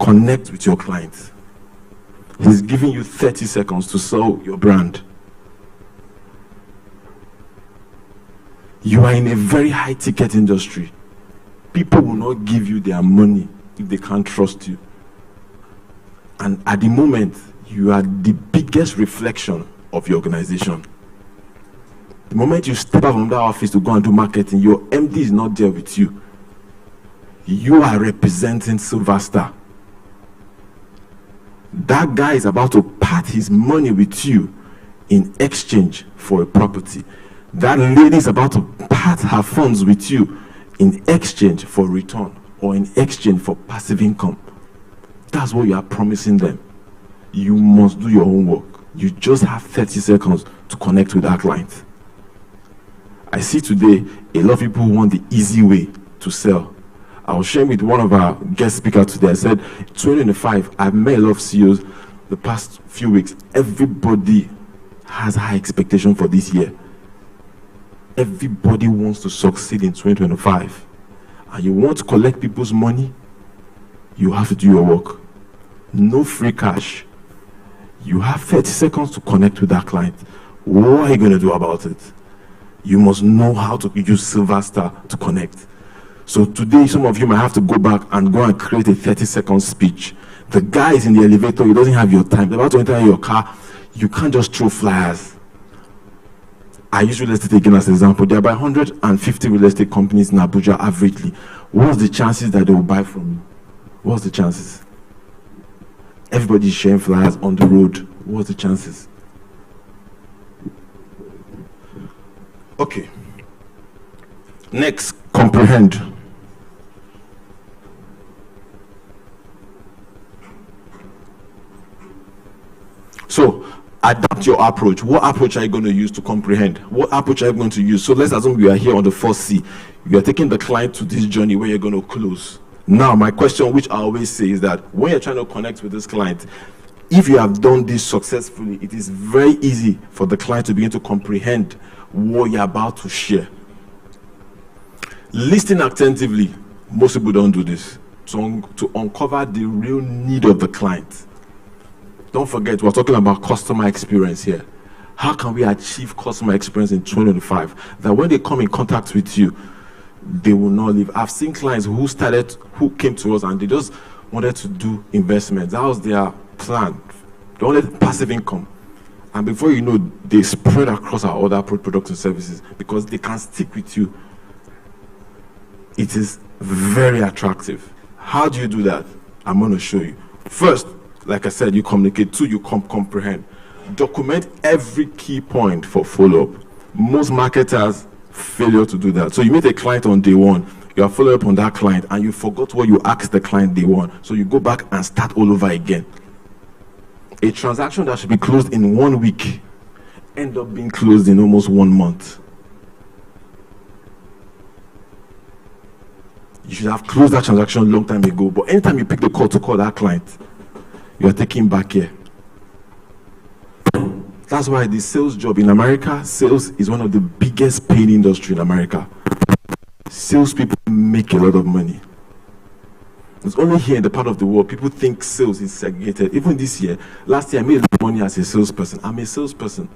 Connect with your client. He's giving you 30 seconds to sell your brand. You are in a very high ticket industry. People will not give you their money if they can't trust you. And at the moment, you are the biggest reflection of your organization. The moment you step out from that office to go and do marketing, your MD is not there with you. You are representing Silverstar. That guy is about to part his money with you in exchange for a property. That lady is about to part her funds with you in exchange for return or in exchange for passive income. That's what you are promising them. You must do your own work. You just have 30 seconds to connect with that client. I see today a lot of people want the easy way to sell. I was sharing with one of our guest speakers today. I said, 2025, I've met a lot of CEOs the past few weeks. Everybody has high expectation for this year. Everybody wants to succeed in 2025. And you want to collect people's money, you have to do your work. No free cash. You have 30 seconds to connect with that client. What are you going to do about it? You must know how to use Silverstar to connect. So today, some of you might have to go back and go and create a 30-second speech. The guy is in the elevator, he doesn't have your time. They're about to enter your car. You can't just throw flyers. I use real estate again as an example. There are about 150 real estate companies in Abuja averagely. What's the chances that they will buy from you? What's the chances? Everybody's sharing flyers on the road. What's the chances? Okay. Next, comprehend. So, adapt your approach. What approach are you going to use to comprehend? What approach are you going to use? So let's assume we are here on the 4C. You are taking the client to this journey where you're going to close. Now, my question, which I always say, is that when you're trying to connect with this client, if you have done this successfully, it is very easy for the client to begin to comprehend what you're about to share. Listen attentively. Most people don't do this. To uncover the real need of the client. Don't forget, we're talking about customer experience here. How can we achieve customer experience in 2025? That when they come in contact with you, they will not leave. I've seen clients who came to us and they just wanted to do investments. That was their plan. They wanted passive income. And before you know, they spread across our other products and services because they can stick with you. It is very attractive. How do you do that? I'm going to show you. First, like I said, you communicate. Two, you comprehend. Document every key point for follow-up. Most marketers fail to do that. So you meet a client on day one, you are following up on that client, and you forgot what you asked the client day one. So you go back and start all over again. A transaction that should be closed in 1 week end up being closed in almost 1 month. You should have closed that transaction a long time ago, but anytime you pick the call to call that client, you are taking back here. That's why the sales job in America, sales is one of the biggest paying industry in America. Salespeople make a lot of money. It's only here in the part of the world people think sales is segregated. Even this year, last year I made a lot of money as a salesperson. I'm a salesperson.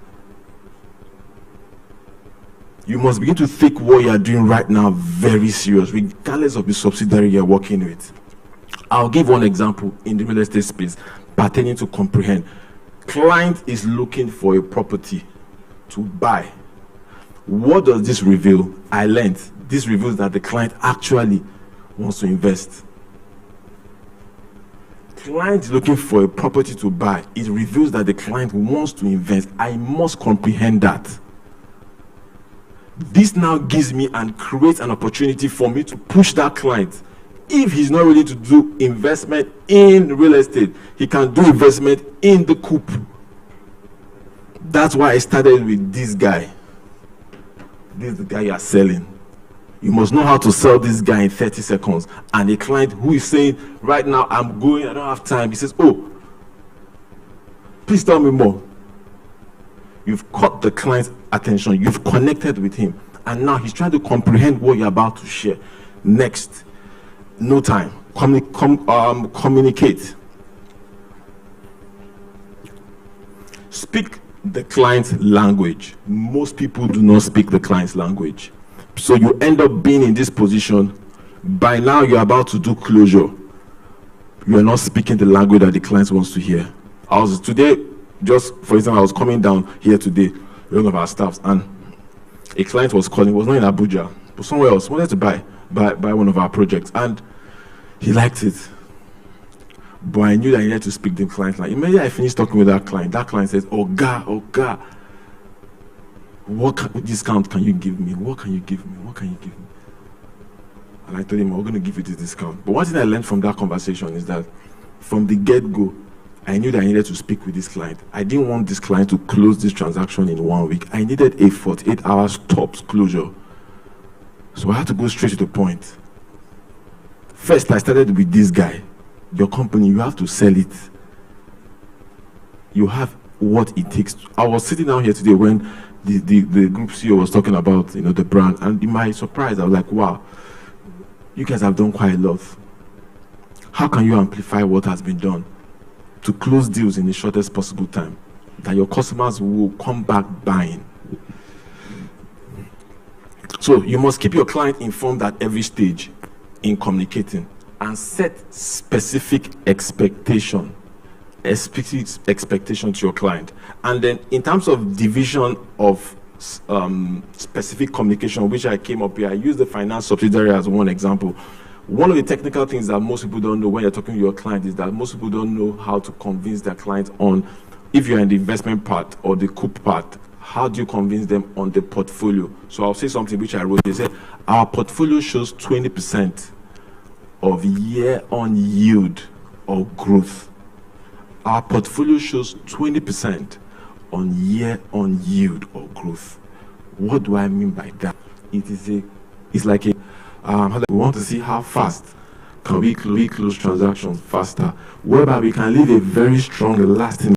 You must begin to think what you are doing right now very serious, regardless of the subsidiary you're working with. I'll give one example in the real estate space pertaining to comprehend. Client is looking for a property to buy. What does this reveal? I learned this reveals that the client actually wants to invest. Client is looking for a property to buy. It reveals that the client wants to invest. I must comprehend that. This now gives me and creates an opportunity for me to push that client. If he's not ready to do investment in real estate, he can do investment in the coop. That's why I started with this guy. This is the guy you are selling. You must know how to sell this guy in 30 seconds. And a client who is saying, right now, I'm going, I don't have time. He says, oh, please tell me more. You've caught the client's attention. You've connected with him. And now he's trying to comprehend what you're about to share. Next, no time. Communicate. Speak the client's language. Most people do not speak the client's language. So you end up being in this position. By now, you're about to do closure. You are not speaking the language that the client wants to hear. I was today, just for example, I was coming down here today, one of our staffs, and a client was calling, was not in Abuja, but somewhere else, wanted to buy one of our projects, and he liked it. But I knew that I needed to speak the client line. Immediately I finished talking with that client says, Oga, what discount can you give me? What can you give me? And I told him, we're going to give you this discount. But one thing I learned from that conversation is that from the get-go, I knew that I needed to speak with this client. I didn't want this client to close this transaction in 1 week. I needed a 48 hours tops closure. So I had to go straight to the point. First, I started with this guy. Your company, you have to sell it. You have what it takes. I was sitting down here today when the group CEO was talking about the brand, and in my surprise, I was like, wow, you guys have done quite a lot. How can you amplify what has been done to close deals in the shortest possible time, that your customers will come back buying? So you must keep your client informed at every stage in communicating, and set specific expectation to your client. And then in terms of division of specific communication, which I came up here, I used the finance subsidiary as one example. One of the technical things that most people don't know when you're talking to your client is that most people don't know how to convince their client on, if you're in the investment part or the coup part, how do you convince them on the portfolio? So I'll say something which I wrote. They said, our portfolio shows 20% of year-on yield or growth. Our portfolio shows 20% on year-on yield or growth. What do I mean by that? It's like we want to see how fast can we close transactions faster, whereby we can leave a very strong, lasting